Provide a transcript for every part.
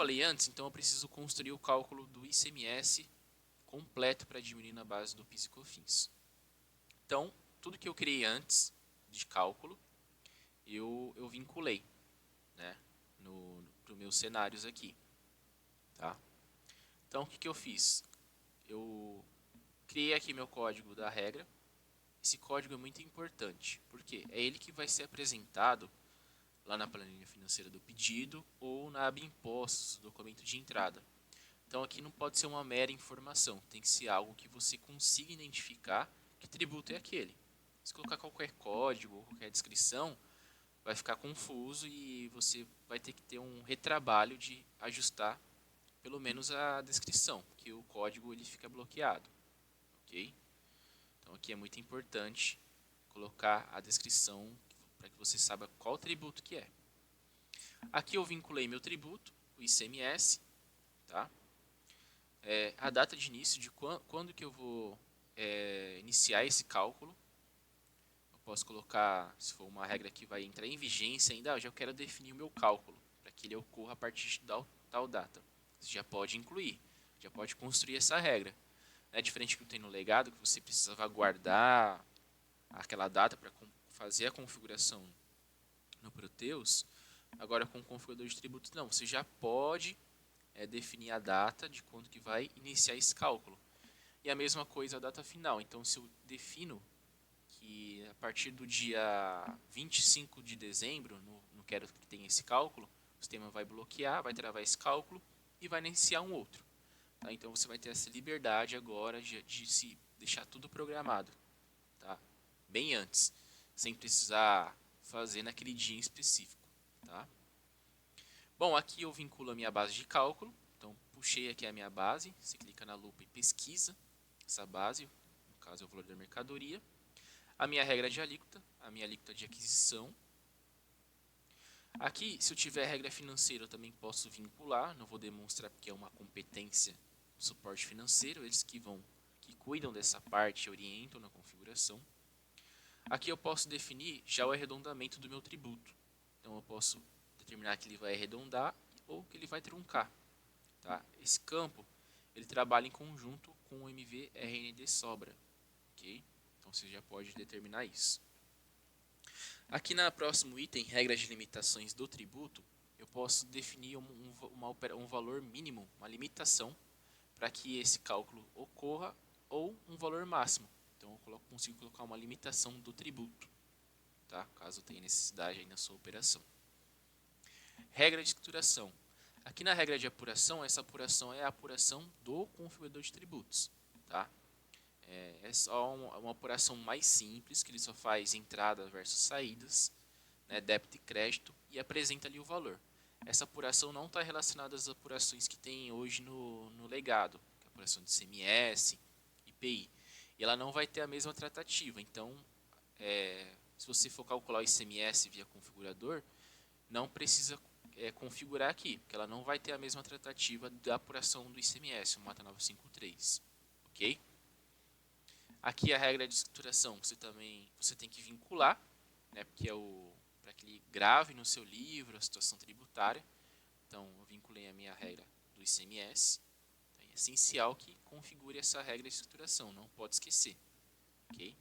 falei antes, então eu preciso construir o cálculo do ICMS completo para diminuir na base do PIS e COFINS. Então, tudo que eu criei antes de cálculo, eu vinculei, né, para os meus cenários aqui. Tá? Então, o que eu fiz? Eu criei aqui meu código da regra. Esse código é muito importante, porque é ele que vai ser apresentado lá na planilha financeira do pedido ou na aba impostos, documento de entrada. Então aqui não pode ser uma mera informação, tem que ser algo que você consiga identificar que tributo é aquele. Se colocar qualquer código ou qualquer descrição, vai ficar confuso e você vai ter que ter um retrabalho de ajustar pelo menos a descrição, porque o código ele fica bloqueado, ok? Então aqui é muito importante colocar a descrição para que você saiba qual tributo que é. Aqui eu vinculei meu tributo, o ICMS, tá? A data de início de quando que eu vou iniciar esse cálculo. Eu posso colocar, se for uma regra que vai entrar em vigência ainda, eu já quero definir o meu cálculo, para que ele ocorra a partir de tal data. Você já pode incluir, já pode construir essa regra. É diferente do que tem no legado, que você precisava guardar aquela data para fazer a configuração no Proteus. Agora com o configurador de tributos não, você já pode definir a data de quando que vai iniciar esse cálculo. E a mesma coisa a data final. Então se eu defino que a partir do dia 25 de dezembro, não quero que tenha esse cálculo, o sistema vai bloquear, vai travar esse cálculo e vai iniciar um outro. Tá? Então você vai ter essa liberdade agora de se deixar tudo programado, tá? Bem antes, sem precisar fazer naquele dia em específico. Tá? Bom, aqui eu vinculo a minha base de cálculo. Então puxei aqui a minha base, você clica na lupa e pesquisa essa base, no caso é o valor da mercadoria. A minha regra de alíquota, a minha alíquota de aquisição. Aqui, se eu tiver regra financeira, eu também posso vincular. Não vou demonstrar porque é uma competência do suporte financeiro, eles que cuidam dessa parte, orientam na configuração. Aqui eu posso definir já o arredondamento do meu tributo. Então eu posso determinar que ele vai arredondar ou que ele vai truncar. Tá? Esse campo ele trabalha em conjunto com o MV-RND sobra. Okay? Então você já pode determinar isso. Aqui no próximo item, regras de limitações do tributo, eu posso definir um valor mínimo, uma limitação, para que esse cálculo ocorra, ou um valor máximo. Então eu consigo colocar uma limitação do tributo, tá? Caso tenha necessidade aí na sua operação. Regra de escrituração. Aqui na regra de apuração, essa apuração é a apuração do configurador de tributos. Tá? É só uma apuração mais simples, que ele só faz entradas versus saídas, né, débito e crédito, e apresenta ali o valor. Essa apuração não está relacionada às apurações que tem hoje no legado, que é a apuração de CMS, IPI. E ela não vai ter a mesma tratativa. Então, se você for calcular o ICMS via configurador, não precisa configurar aqui, porque ela não vai ter a mesma tratativa da apuração do ICMS, o MATA 953. Ok? Aqui a regra de escrituração você tem que vincular, né, porque para que ele grave no seu livro a situação tributária. Então eu vinculei a minha regra do ICMS. Então, é essencial que configure essa regra de escrituração, não pode esquecer. Ok?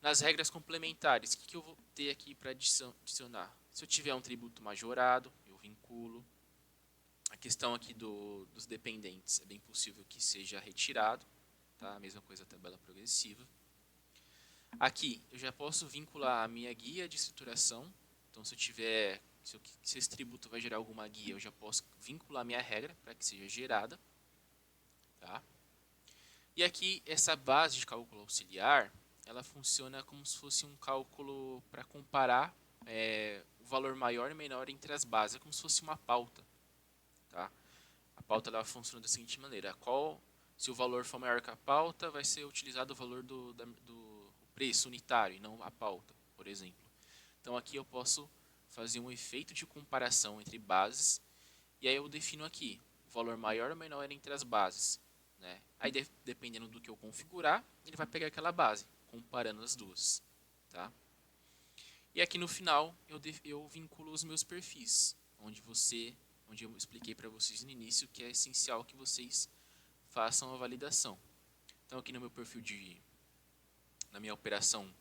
Nas regras complementares, o que eu vou ter aqui para adicionar? Se eu tiver um tributo majorado, eu vinculo. A questão aqui dos dependentes é bem possível que seja retirado. Tá? A mesma coisa a tabela progressiva. Aqui eu já posso vincular a minha guia de escrituração. Então se esse tributo vai gerar alguma guia, eu já posso vincular a minha regra para que seja gerada. Tá? E aqui essa base de cálculo auxiliar, ela funciona como se fosse um cálculo para comparar o valor maior e menor entre as bases, é como se fosse uma pauta. Tá? A pauta ela funciona da seguinte maneira: se o valor for maior que a pauta, vai ser utilizado o valor do preço unitário e não a pauta, por exemplo. Então aqui eu posso fazer um efeito de comparação entre bases e aí eu defino aqui o valor maior ou menor entre as bases. Né? Aí dependendo do que eu configurar, ele vai pegar aquela base, comparando as duas. Tá? E aqui no final eu vinculo os meus perfis, onde você onde eu expliquei para vocês no início que é essencial que vocês façam a validação. Então aqui no meu perfil na minha operação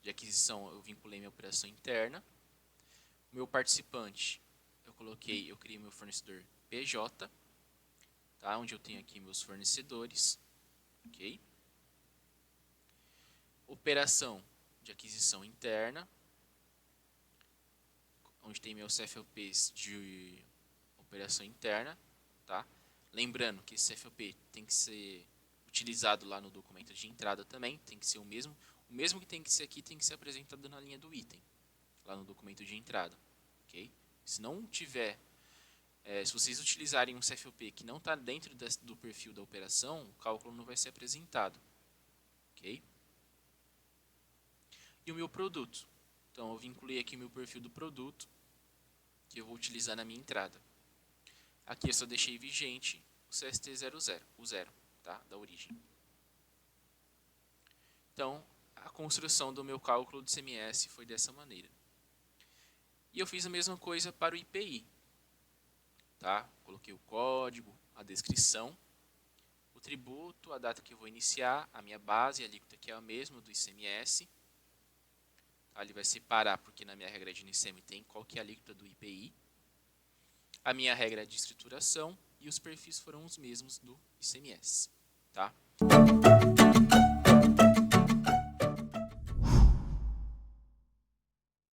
de aquisição, eu vinculei minha operação interna. O meu participante, eu criei meu fornecedor PJ, tá? Onde eu tenho aqui meus fornecedores, ok? Operação de aquisição interna, onde tem meus CFOPs de operação interna, tá? Lembrando que esse CFOP tem que ser utilizado lá no documento de entrada também, tem que ser o mesmo que tem que ser aqui tem que ser apresentado na linha do item, lá no documento de entrada, ok? Se não tiver, se vocês utilizarem um CFOP que não está dentro do perfil da operação, o cálculo não vai ser apresentado, ok? E o meu produto, então eu vinculei aqui o meu perfil do produto, que eu vou utilizar na minha entrada. Aqui eu só deixei vigente o CST00, o 0, tá? Da origem. Então, a construção do meu cálculo de ICMS foi dessa maneira. E eu fiz a mesma coisa para o IPI. Tá? Coloquei o código, a descrição, o tributo, a data que eu vou iniciar, a minha base, a alíquota que é a mesma do ICMS. Tá? Ele vai separar, porque na minha regra de ICM tem qual que é a alíquota do IPI. A minha regra de escrituração e os perfis foram os mesmos do ICMS. Tá?